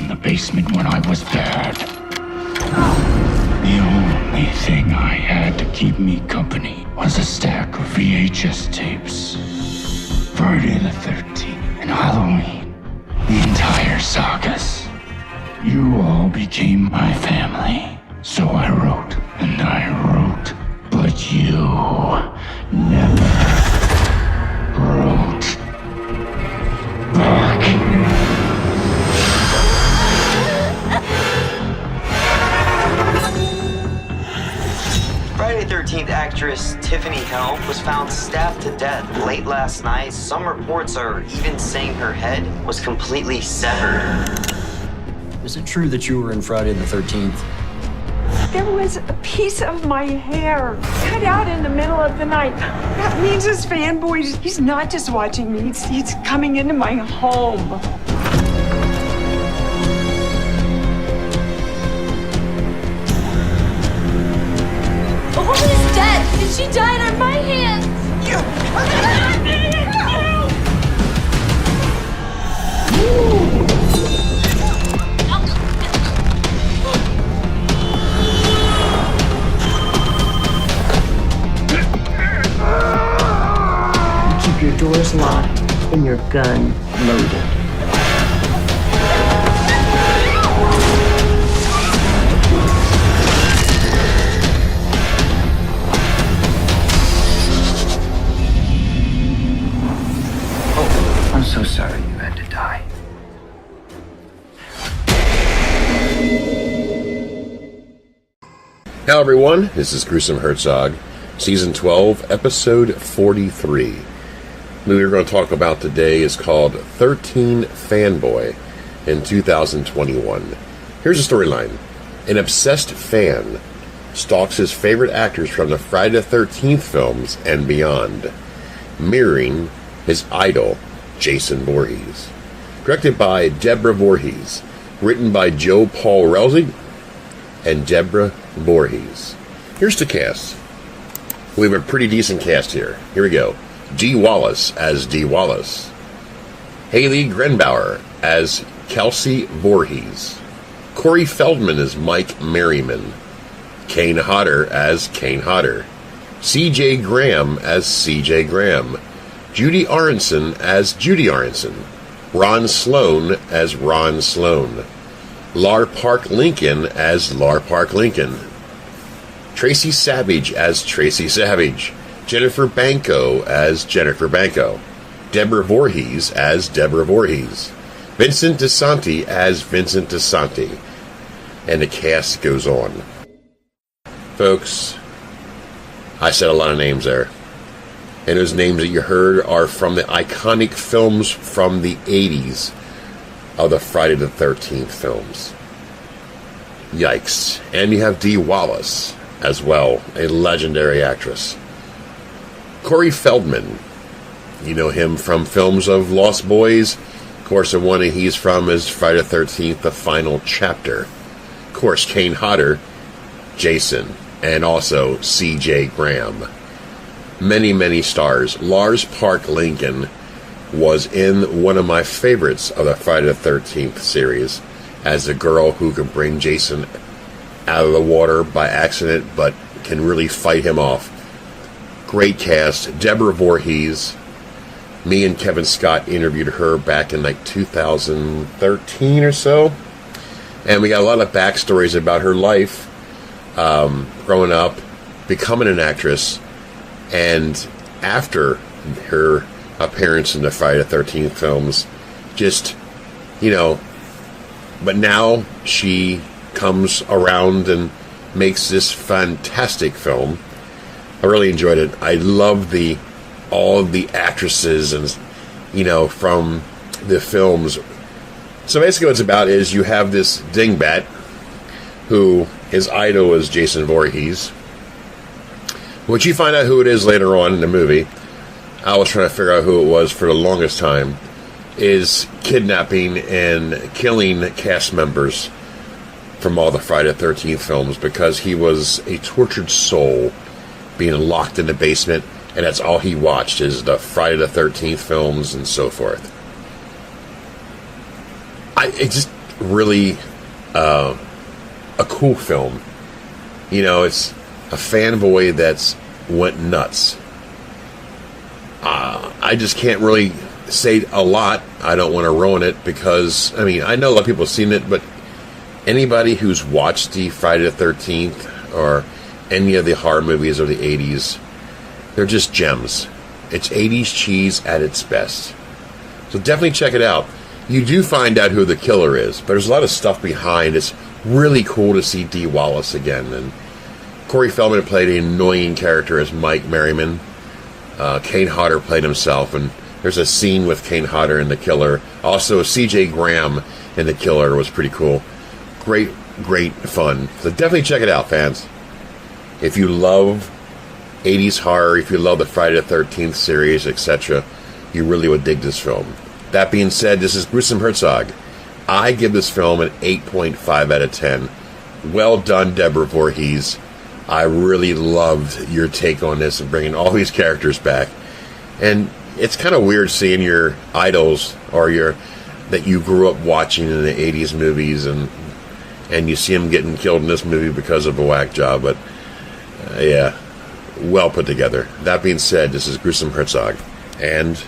in the basement when I was bad. The only thing I had to keep me company was a stack of VHS tapes. Friday the 13th and Halloween. The entire sagas. You all became my family. So I wrote and I wrote. But you never wrote back. Friday the 13th actress Tiffany Helm was found stabbed to death late last night. Some reports are even saying her head was completely severed. Is it true that you were in Friday the 13th? There was a piece of my hair cut out in the middle of the night. That means this fanboy, he's not just watching me, he's coming into my home. A woman is dead, and she died on my hands. Keep your doors locked and your gun loaded. Oh, I'm so sorry you had to die. Hello everyone, this is Gruesome Herzog, Season 12, Episode 43. The movie we're going to talk about today is called 13 Fanboy in 2021. Here's the storyline. An obsessed fan stalks his favorite actors from the Friday the 13th films and beyond, mirroring his idol, Jason Voorhees. Directed by Deborah Voorhees. Written by Joe Paul Relzig and Deborah Voorhees. Here's the cast. We have a pretty decent cast here. Here we go. Dee Wallace as Dee Wallace. Haley Grenbauer as Kelsey Voorhees. Corey Feldman as Mike Merriman. Kane Hodder as Kane Hodder. C.J. Graham as C.J. Graham. Judy Aronson as Judy Aronson. Ron Sloan as Ron Sloan. Lar Park Lincoln as Lar Park Lincoln. Tracy Savage as Tracy Savage. Jennifer Banko as Jennifer Banko. Deborah Voorhees as Deborah Voorhees. Vincent DeSanti as Vincent DeSanti. And the cast goes on. Folks, I said a lot of names there. And those names that you heard are from the iconic films from the 80s of the Friday the 13th films. Yikes. And you have Dee Wallace as well, a legendary actress. Corey Feldman, you know him from films of Lost Boys. Of course, the one he's from is Friday the 13th, The Final Chapter. Of course, Kane Hodder, Jason, and also C.J. Graham. Many, many stars. Lars Park Lincoln was in one of my favorites of the Friday the 13th series as the girl who could bring Jason out of the water by accident but can really fight him off. Great cast. Deborah Voorhees. Me and Kevin Scott interviewed her back in like 2013 or so. And we got a lot of backstories about her life, growing up, becoming an actress, and after her appearance in the Friday the 13th films, just, you know, but now she comes around and makes this fantastic film. I really enjoyed it. I love all of the actresses and, you know, from the films. So basically what it's about is you have this dingbat who his idol is Jason Voorhees, which you find out who it is later on in the movie. I was trying to figure out who it was for the longest time. Is kidnapping and killing cast members from all the Friday the 13th films because he was a tortured soul being locked in the basement, and that's all he watched is the Friday the 13th films and so forth. really a cool film. You know, it's a fanboy that's went nuts. I just can't really say a lot. I don't want to ruin it because, I mean, I know a lot of people have seen it, but anybody who's watched the Friday the 13th or any of the horror movies of the 80s, they're just gems. It's 80s cheese at its best. So definitely check it out. You do find out who the killer is, but there's a lot of stuff behind. It's really cool to see Dee Wallace again. And Corey Feldman played an annoying character as Mike Merriman. Kane Hodder played himself, and there's a scene with Kane Hodder and the killer. Also, C.J. Graham and the killer was pretty cool. Great, great fun. So definitely check it out, fans. If you love 80s horror, if you love the Friday the 13th series, etc., you really would dig this film. That being said, this is Gruesome Herzog. I give this film an 8.5 out of 10. Well done, Deborah Voorhees. I really loved your take on this and bringing all these characters back. And it's kind of weird seeing your idols or that you grew up watching in the 80s movies and you see them getting killed in this movie because of a whack job. But yeah, well put together. That being said, this is Gruesome Herzog. And